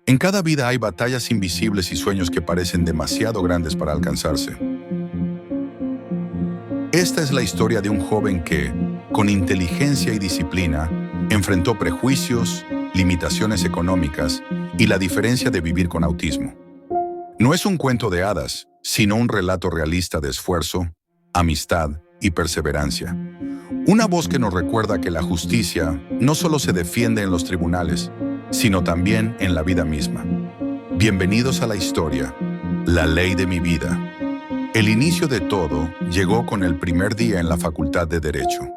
En cada vida hay batallas invisibles y sueños que parecen demasiado grandes para alcanzarse. Esta es la historia de un joven que, con inteligencia y disciplina, enfrentó prejuicios, limitaciones económicas y la diferencia de vivir con autismo. No es un cuento de hadas, sino un relato realista de esfuerzo, amistad y perseverancia. Una voz que nos recuerda que la justicia no solo se defiende en los tribunales, sino también en la vida misma. Bienvenidos a la historia, La ley de mi vida. El inicio de todo llegó con el primer día en la Facultad de Derecho.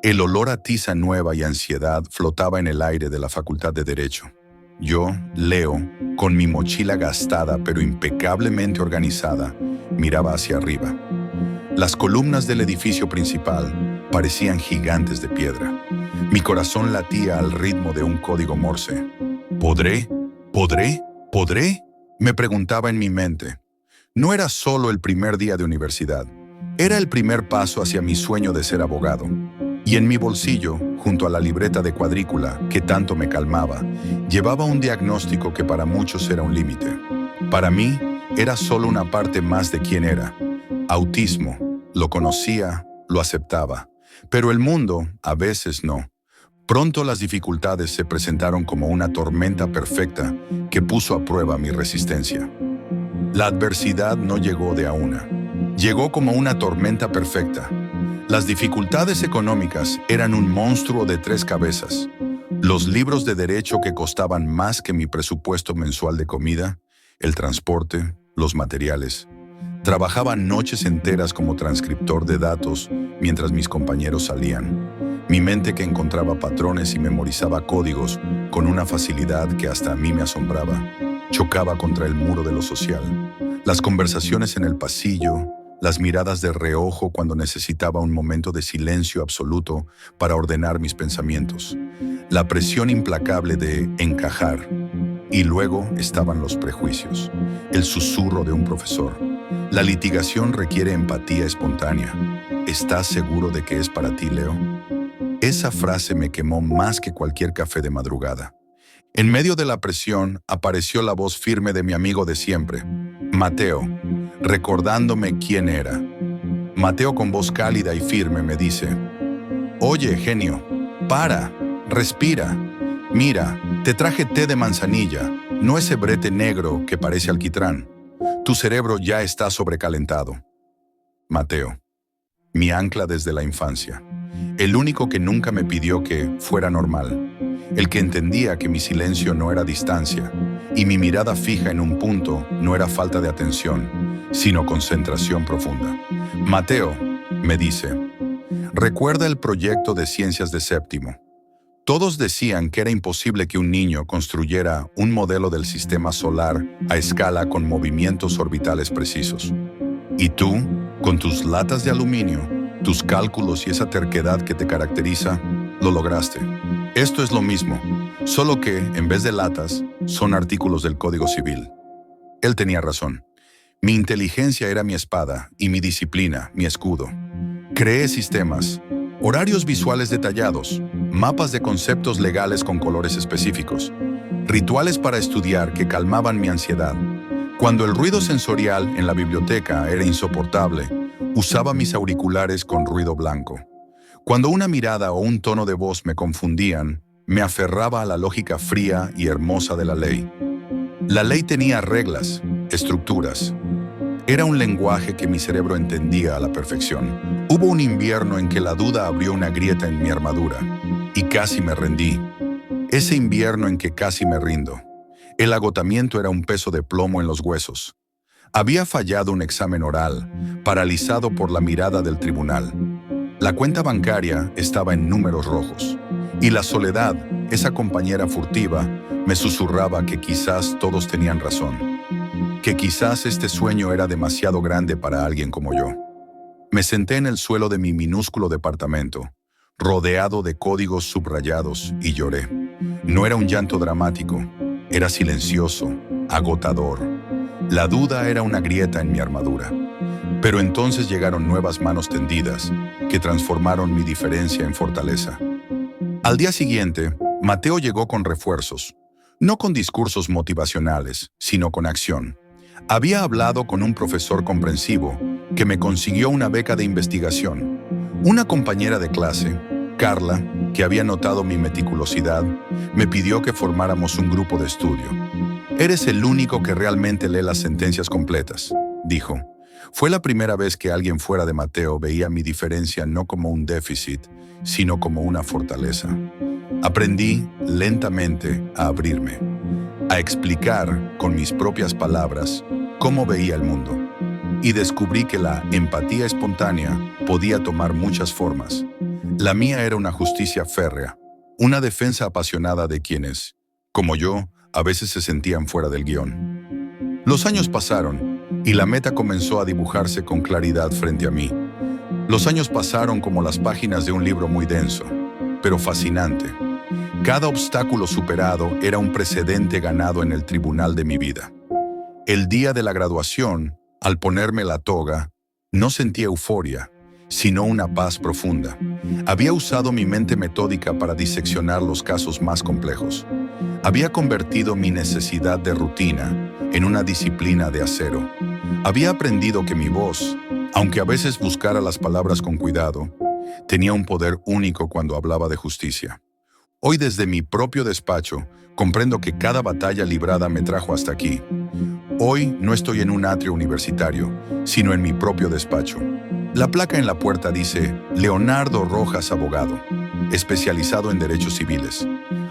El olor a tiza nueva y ansiedad flotaba en el aire de la Facultad de Derecho. Yo, Leo, con mi mochila gastada pero impecablemente organizada, miraba hacia arriba. Las columnas del edificio principal parecían gigantes de piedra. Mi corazón latía al ritmo de un código Morse. ¿Podré? ¿Podré? ¿Podré? Me preguntaba en mi mente. No era solo el primer día de universidad, era el primer paso hacia mi sueño de ser abogado. Y en mi bolsillo, junto a la libreta de cuadrícula que tanto me calmaba, llevaba un diagnóstico que para muchos era un límite. Para mí, era solo una parte más de quién era. Autismo, lo conocía, lo aceptaba, pero el mundo a veces no. Pronto las dificultades se presentaron como una tormenta perfecta que puso a prueba mi resistencia. La adversidad no llegó de a una. Llegó como una tormenta perfecta. Las dificultades económicas eran un monstruo de 3 cabezas. Los libros de derecho que costaban más que mi presupuesto mensual de comida, el transporte, los materiales. Trabajaba noches enteras como transcriptor de datos mientras mis compañeros salían. Mi mente que encontraba patrones y memorizaba códigos con una facilidad que hasta a mí me asombraba. Chocaba contra el muro de lo social. Las conversaciones en el pasillo, las miradas de reojo cuando necesitaba un momento de silencio absoluto para ordenar mis pensamientos. La presión implacable de encajar. Y luego estaban los prejuicios, el susurro de un profesor. La litigación requiere empatía espontánea. ¿Estás seguro de que es para ti, Leo? Esa frase me quemó más que cualquier café de madrugada. En medio de la presión apareció la voz firme de mi amigo de siempre, Mateo, recordándome quién era. Mateo con voz cálida y firme me dice, «Oye, genio, para, respira. Mira, te traje té de manzanilla, no ese brete negro que parece alquitrán. Tu cerebro ya está sobrecalentado». Mateo, mi ancla desde la infancia, el único que nunca me pidió que fuera normal. El que entendía que mi silencio no era distancia y mi mirada fija en un punto no era falta de atención, sino concentración profunda. Mateo, me dice, recuerda el proyecto de ciencias de séptimo. Todos decían que era imposible que un niño construyera un modelo del sistema solar a escala con movimientos orbitales precisos. Y tú, con tus latas de aluminio, tus cálculos y esa terquedad que te caracteriza, lo lograste. Esto es lo mismo, solo que, en vez de latas, son artículos del Código Civil. Él tenía razón. Mi inteligencia era mi espada y mi disciplina, mi escudo. Creé sistemas, horarios visuales detallados, mapas de conceptos legales con colores específicos, rituales para estudiar que calmaban mi ansiedad. Cuando el ruido sensorial en la biblioteca era insoportable, usaba mis auriculares con ruido blanco. Cuando una mirada o un tono de voz me confundían, me aferraba a la lógica fría y hermosa de la ley. La ley tenía reglas, estructuras. Era un lenguaje que mi cerebro entendía a la perfección. Hubo un invierno en que la duda abrió una grieta en mi armadura y casi me rendí. Ese invierno en que casi me rindo. El agotamiento era un peso de plomo en los huesos. Había fallado un examen oral, paralizado por la mirada del tribunal. La cuenta bancaria estaba en números rojos. Y la soledad, esa compañera furtiva, me susurraba que quizás todos tenían razón. Que quizás este sueño era demasiado grande para alguien como yo. Me senté en el suelo de mi minúsculo departamento, rodeado de códigos subrayados, y lloré. No era un llanto dramático, era silencioso, agotador. La duda era una grieta en mi armadura. Pero entonces llegaron nuevas manos tendidas, que transformaron mi diferencia en fortaleza. Al día siguiente, Mateo llegó con refuerzos. No con discursos motivacionales, sino con acción. Había hablado con un profesor comprensivo que me consiguió una beca de investigación. Una compañera de clase, Carla, que había notado mi meticulosidad, me pidió que formáramos un grupo de estudio. «Eres el único que realmente lee las sentencias completas», dijo. Fue la primera vez que alguien fuera de Mateo veía mi diferencia no como un déficit, sino como una fortaleza. Aprendí lentamente a abrirme, a explicar con mis propias palabras cómo veía el mundo. Y descubrí que la empatía espontánea podía tomar muchas formas. La mía era una justicia férrea, una defensa apasionada de quienes, como yo, a veces se sentían fuera del guión. Los años pasaron y la meta comenzó a dibujarse con claridad frente a mí. Los años pasaron como las páginas de un libro muy denso, pero fascinante. Cada obstáculo superado era un precedente ganado en el tribunal de mi vida. El día de la graduación, al ponerme la toga, no sentí euforia, sino una paz profunda. Había usado mi mente metódica para diseccionar los casos más complejos. Había convertido mi necesidad de rutina en una disciplina de acero. Había aprendido que mi voz, aunque a veces buscara las palabras con cuidado, tenía un poder único cuando hablaba de justicia. Hoy, desde mi propio despacho, comprendo que cada batalla librada me trajo hasta aquí. Hoy no estoy en un atrio universitario, sino en mi propio despacho. La placa en la puerta dice Leonardo Rojas, abogado, especializado en derechos civiles.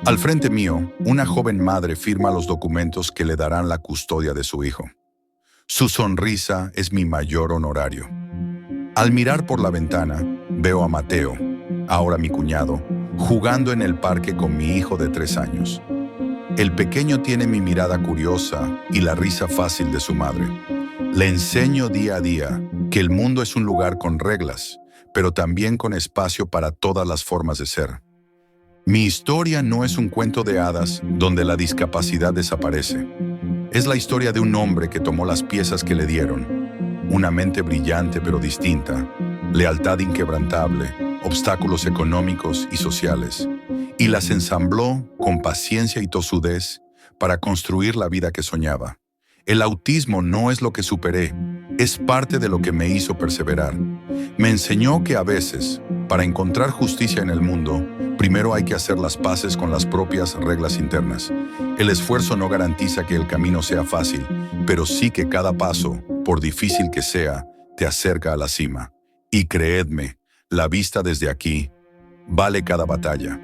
Al frente mío, una joven madre firma los documentos que le darán la custodia de su hijo. Su sonrisa es mi mayor honorario. Al mirar por la ventana, veo a Mateo, ahora mi cuñado, jugando en el parque con mi hijo de 3 años. El pequeño tiene mi mirada curiosa y la risa fácil de su madre. Le enseño día a día que el mundo es un lugar con reglas, pero también con espacio para todas las formas de ser. Mi historia no es un cuento de hadas donde la discapacidad desaparece. Es la historia de un hombre que tomó las piezas que le dieron, una mente brillante pero distinta, lealtad inquebrantable, obstáculos económicos y sociales, y las ensambló con paciencia y tosudez para construir la vida que soñaba. El autismo no es lo que superé, es parte de lo que me hizo perseverar. Me enseñó que a veces, para encontrar justicia en el mundo, primero hay que hacer las paces con las propias reglas internas. El esfuerzo no garantiza que el camino sea fácil, pero sí que cada paso, por difícil que sea, te acerca a la cima. Y creedme, la vista desde aquí vale cada batalla.